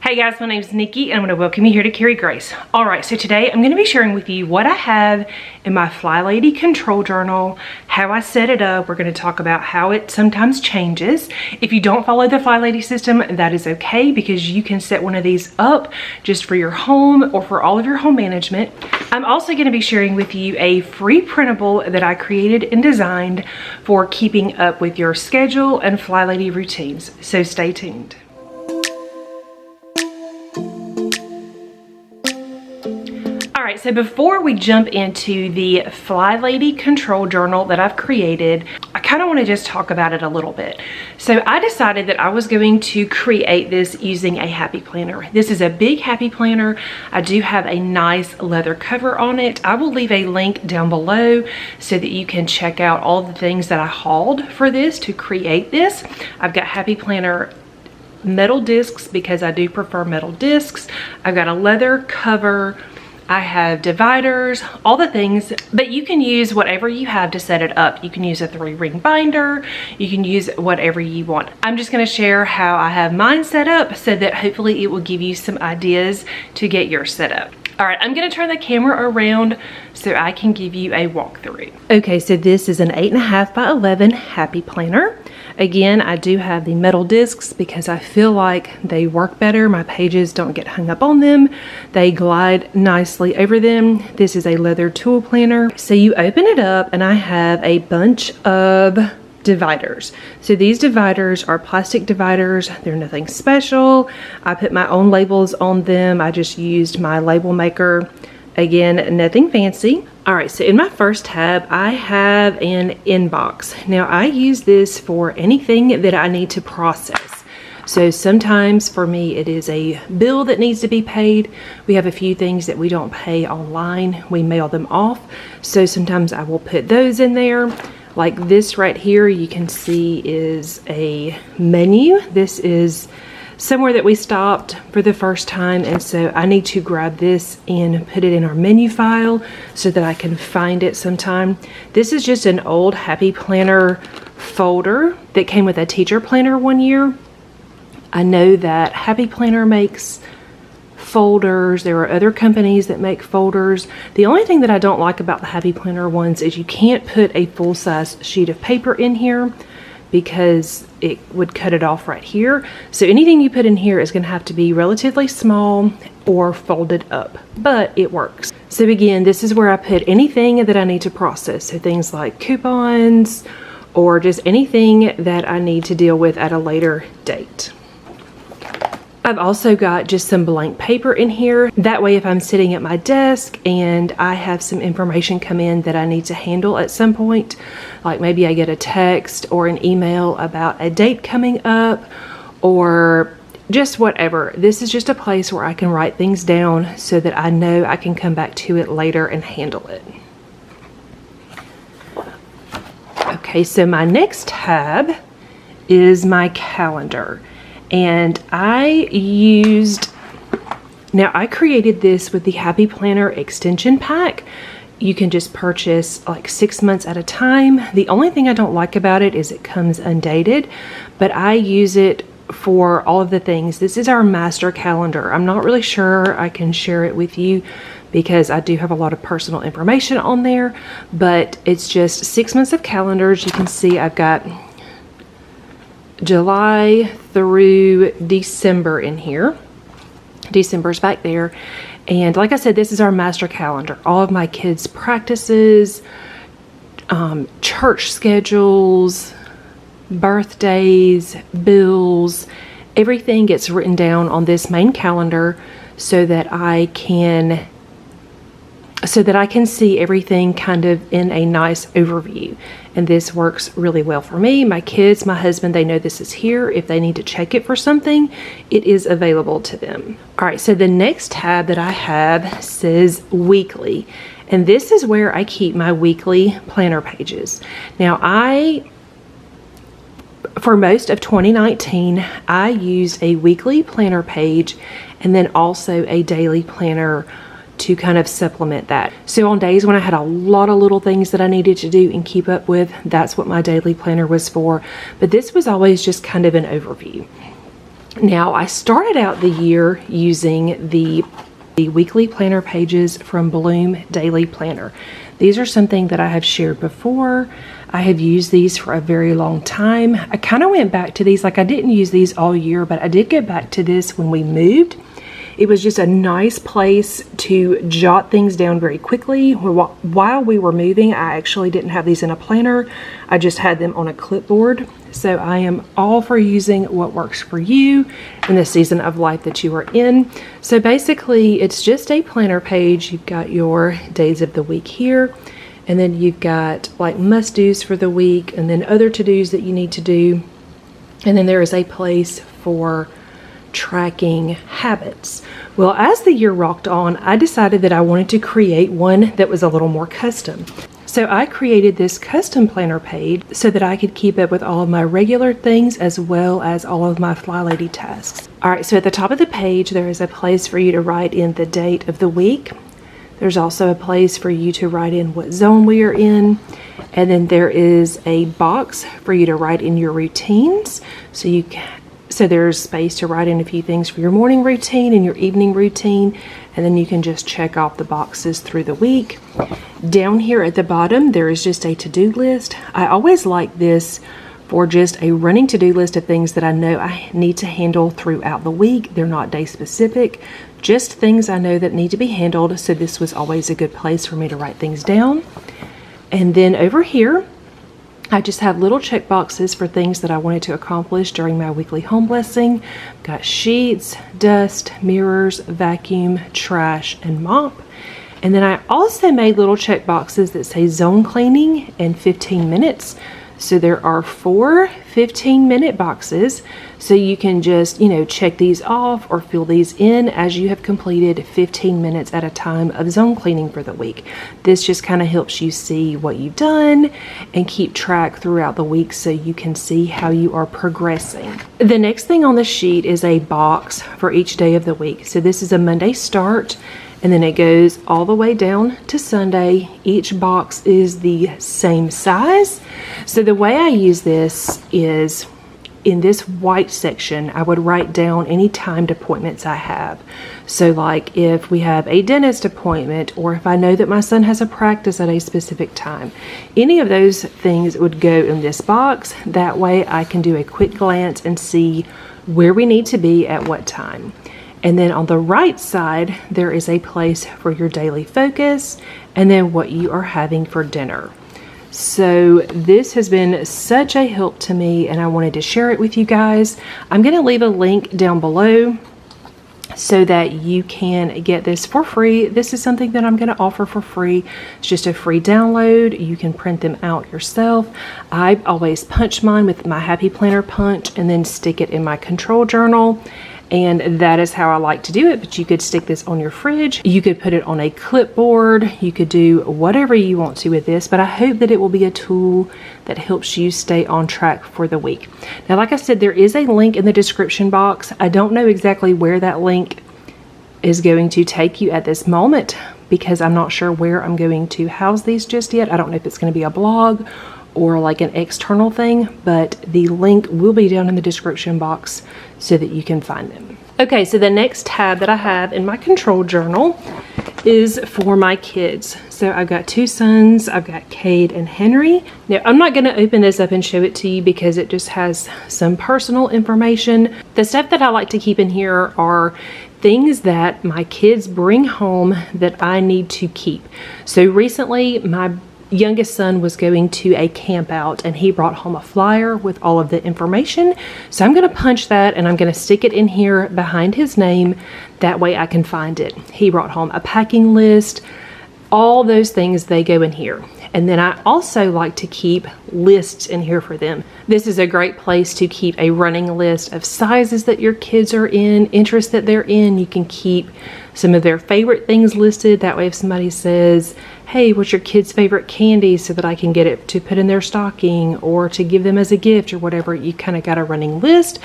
Hey guys, my name is Nikki and I'm going to welcome you here to Carry Grace. Alright, so today I'm going to be sharing with you what I have in my Flylady control journal, how I set it up. We're going to talk about how it sometimes changes. If you don't follow the Flylady system, that is okay because you can set one of these up just for your home or for all of your home management. I'm also going to be sharing with you a free printable that I created and designed for keeping up with your schedule and Flylady routines. So stay tuned. Alright, so before we jump into the Flylady control journal that I've created, I kind of want to just talk about it a little bit. So I decided that I was going to create this using a happy planner. This is a big happy planner. I do have a nice leather cover on it. I will leave a link down below so that you can check out all the things that I hauled for this to create this. I've got happy planner metal discs because I do prefer metal discs. I've got a leather cover. I have dividers, all the things, but you can use whatever you have to set it up. You can use a 3-ring binder. You can use whatever you want. I'm just going to share how I have mine set up so that hopefully it will give you some ideas to get yours set up. All right, I'm going to turn the camera around so I can give you a walkthrough. Okay, so this is an 8.5 by 11 happy planner. Again, I do have the metal discs because I feel like they work better. My pages don't get hung up on them. They glide nicely over them. This is a leather tool planner. So you open it up and I have a bunch of dividers. So these dividers are plastic dividers. They're nothing special. I put my own labels on them. I just used my label maker. Again, nothing fancy. All right, so in my first tab, I have an inbox. Now I use this for anything that I need to process. So sometimes for me, it is a bill that needs to be paid. We have a few things that we don't pay online. We mail them off. So sometimes I will put those in there. Like this right here, you can see is a menu. This is somewhere that we stopped for the first time, and so I need to grab this and put it in our menu file so that I can find it sometime. This is just an old happy planner folder that came with a teacher planner one year. I know that Happy Planner makes folders. There are other companies that make folders. The only thing that I don't like about the Happy Planner ones is you can't put a full-size sheet of paper in here because it would cut it off right here. So anything you put in here is going to have to be relatively small or folded up, but it works. So again, this is where I put anything that I need to process. So things like coupons or just anything that I need to deal with at a later date. I've also got just some blank paper in here. That way if I'm sitting at my desk and I have some information come in that I need to handle at some point, like maybe I get a text or an email about a date coming up or just whatever. This is just a place where I can write things down so that I know I can come back to it later and handle it. Okay, so my next tab is my calendar. And I created this with the Happy Planner extension pack. You can just purchase like 6 months at a time. The only thing I don't like about it is it comes undated, but I use it for all of the things. This is our master calendar. I'm not really sure I can share it with you because I do have a lot of personal information on there, but it's just 6 months of calendars. You can see I've got July through December in here. December's back there. And like I said, this is our master calendar. All of my kids' practices, church schedules, birthdays, bills, everything gets written down on this main calendar so that I can see everything kind of in a nice overview. And this works really well for me. My kids, my husband, they know this is here. If they need to check it for something, it is available to them. All right, so the next tab that I have says weekly. And this is where I keep my weekly planner pages. Now for most of 2019, I used a weekly planner page and then also a daily planner to kind of supplement that. So on days when I had a lot of little things that I needed to do and keep up with, that's what my daily planner was for. But this was always just kind of an overview. Now, I started out the year using the weekly planner pages from Bloom Daily Planner. These are something that I have shared before. I have used these for a very long time. I kind of went back to these, like I didn't use these all year, but I did get back to this when we moved. It was just a nice place to jot things down very quickly. While we were moving, I actually didn't have these in a planner. I just had them on a clipboard. So I am all for using what works for you in the season of life that you are in. So basically, it's just a planner page. You've got your days of the week here, and then you've got like must-dos for the week, and then other to-dos that you need to do. And then there is a place for tracking habits. Well, as the year rocked on, I decided that I wanted to create one that was a little more custom. So I created this custom planner page so that I could keep up with all of my regular things as well as all of my Flylady tasks. All right, so at the top of the page, there is a place for you to write in the date of the week. There's also a place for you to write in what zone we are in. And then there is a box for you to write in your routines. So there's space to write in a few things for your morning routine and your evening routine, and then you can just check off the boxes through the week. Down here at the bottom, there is just a to-do list. I always like this for just a running to-do list of things that I know I need to handle throughout the week. They're not day specific, just things I know that need to be handled, so this was always a good place for me to write things down. And then over here, I just have little check boxes for things that I wanted to accomplish during my weekly home blessing. Got sheets, dust, mirrors, vacuum, trash, and mop. And then I also made little check boxes that say zone cleaning and 15 minutes. So there are 4 15-minute boxes. So you can just, check these off or fill these in as you have completed 15 minutes at a time of zone cleaning for the week. This just kind of helps you see what you've done and keep track throughout the week so you can see how you are progressing. The next thing on the sheet is a box for each day of the week. So this is a Monday start, and then it goes all the way down to Sunday. Each box is the same size. So the way I use this is in this white section, I would write down any timed appointments I have. So like if we have a dentist appointment, or if I know that my son has a practice at a specific time, any of those things would go in this box. That way I can do a quick glance and see where we need to be at what time. And then on the right side, there is a place for your daily focus and then what you are having for dinner. So this has been such a help to me, and I wanted to share it with you guys. I'm going to leave a link down below so that you can get this for free. This is something that I'm going to offer for free. It's just a free download. You can print them out yourself. I always punch mine with my Happy Planner punch and then stick it in my control journal. And that is how I like to do it, but you could stick this on your fridge. You could put it on a clipboard. You could do whatever you want to with this, but I hope that it will be a tool that helps you stay on track for the week. Now, like I said, there is a link in the description box. I don't know exactly where that link is going to take you at this moment because I'm not sure where I'm going to house these just yet. I don't know if it's going to be a blog or like an external thing, but the link will be down in the description box so that you can find them. Okay, so the next tab that I have in my control journal is for my kids. So I've got 2 sons, I've got Cade and Henry. Now I'm not gonna open this up and show it to you because it just has some personal information. The stuff that I like to keep in here are things that my kids bring home that I need to keep. So recently my youngest son was going to a camp out and he brought home a flyer with all of the information. So I'm going to punch that and I'm going to stick it in here behind his name. That way I can find it. He brought home a packing list. All those things, they go in here. And then I also like to keep lists in here for them. This is a great place to keep a running list of sizes that your kids are in, interests that they're in. You can keep some of their favorite things listed. That way if somebody says, hey, what's your kid's favorite candy, so that I can get it to put in their stocking or to give them as a gift or whatever, you kind of got a running list.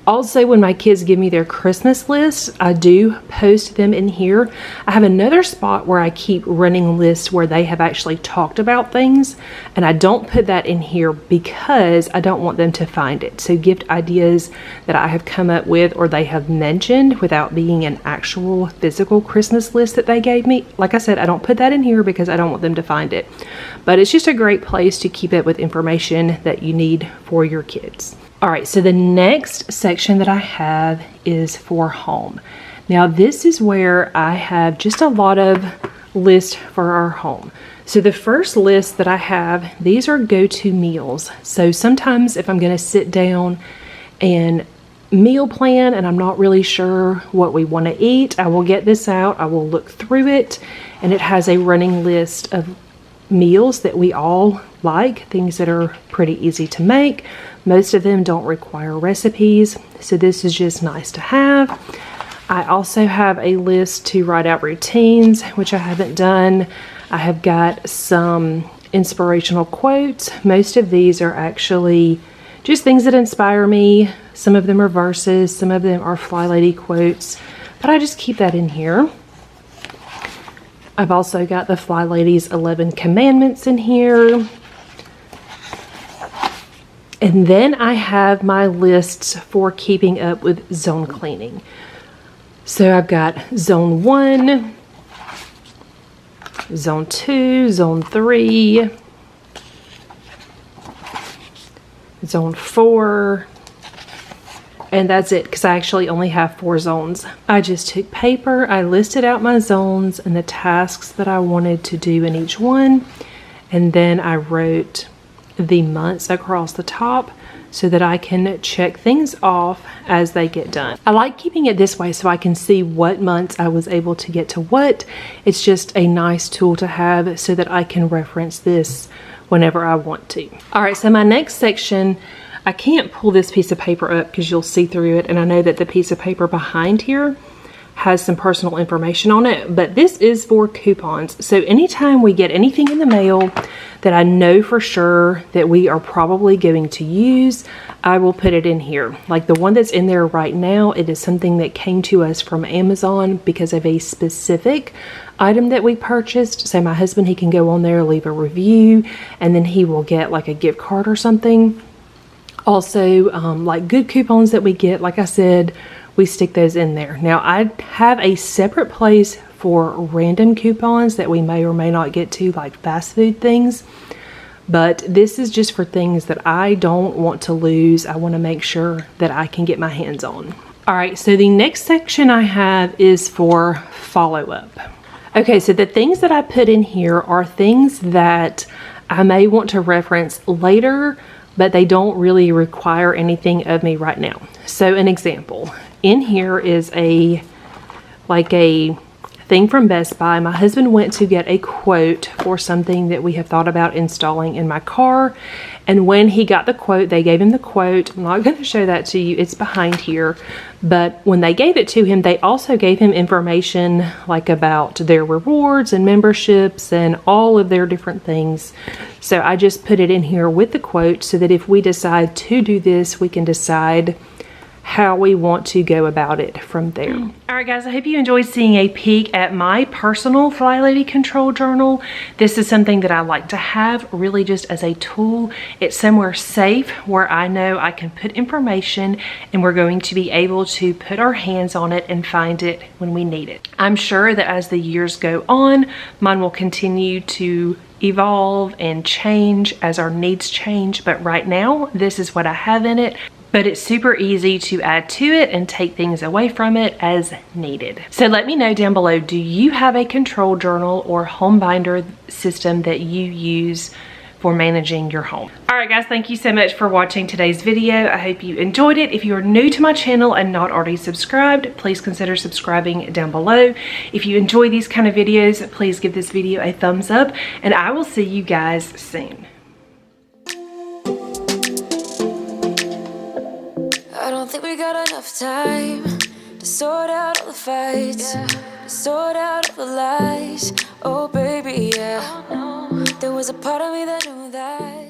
Also, when my kids give me their Christmas lists, I do post them in here. I have another spot where I keep running lists where they have actually talked about things, and I don't put that in here because I don't want them to find it. So gift ideas that I have come up with or they have mentioned without being an actual physical Christmas list that they gave me. Like I said, I don't put that in here because I don't want them to find it. But it's just a great place to keep up with information that you need for your kids. All right, so the next section that I have is for home. Now this is where I have just a lot of lists for our home. So the first list that I have, these are go-to meals. So sometimes if I'm gonna sit down and meal plan and I'm not really sure what we wanna eat, I will get this out, I will look through it, and it has a running list of meals that we all like, things that are pretty easy to make. Most of them don't require recipes, so this is just nice to have. I also have a list to write out routines, which I haven't done. I have got some inspirational quotes. Most of these are actually just things that inspire me. Some of them are verses, some of them are Flylady quotes, but I just keep that in here. I've also got the Flylady's 11 Commandments in here. And then I have my lists for keeping up with zone cleaning. So I've got zone 1, zone 2, zone 3, zone 4, and that's it because I actually only have 4 zones. I just took paper, I listed out my zones and the tasks that I wanted to do in each one, and then I wrote the months across the top so that I can check things off as they get done. I like keeping it this way so I can see what months I was able to get to what. It's just a nice tool to have so that I can reference this whenever I want to. All right, so my next section, I can't pull this piece of paper up because you'll see through it, and I know that the piece of paper behind here has some personal information on it, but this is for coupons. So anytime we get anything in the mail that I know for sure that we are probably going to use, I will put it in here. Like the one that's in there right now, it is something that came to us from Amazon because of a specific item that we purchased. So my husband, he can go on there, leave a review, and then he will get like a gift card or something. Also, like good coupons that we get, like I said, we stick those in there. Now I have a separate place for random coupons that we may or may not get to, like fast food things, but this is just for things that I don't want to lose. I want to make sure that I can get my hands on. All right, so the next section I have is for follow-up. Okay, so the things that I put in here are things that I may want to reference later, but they don't really require anything of me right now. So an example, in here is a thing from Best Buy. My husband went to get a quote for something that we have thought about installing in my car. And when he got the quote, they gave him the quote. I'm not going to show that to you. It's behind here. But when they gave it to him, they also gave him information like about their rewards and memberships and all of their different things. So I just put it in here with the quote so that if we decide to do this, we can decide how we want to go about it from there. All right, guys, I hope you enjoyed seeing a peek at my personal Flylady control journal. This is something that I like to have really just as a tool. It's somewhere safe where I know I can put information and we're going to be able to put our hands on it and find it when we need it. I'm sure that as the years go on, mine will continue to evolve and change as our needs change, but right now, this is what I have in it. But it's super easy to add to it and take things away from it as needed. So let me know down below, do you have a control journal or home binder system that you use for managing your home? All right, guys, thank you so much for watching today's video. I hope you enjoyed it. If you are new to my channel and not already subscribed, please consider subscribing down below. If you enjoy these kind of videos, please give this video a thumbs up, and I will see you guys soon. I don't think we got enough time to sort out all the fights, to sort out all the lies. Oh baby, yeah. There was a part of me that knew that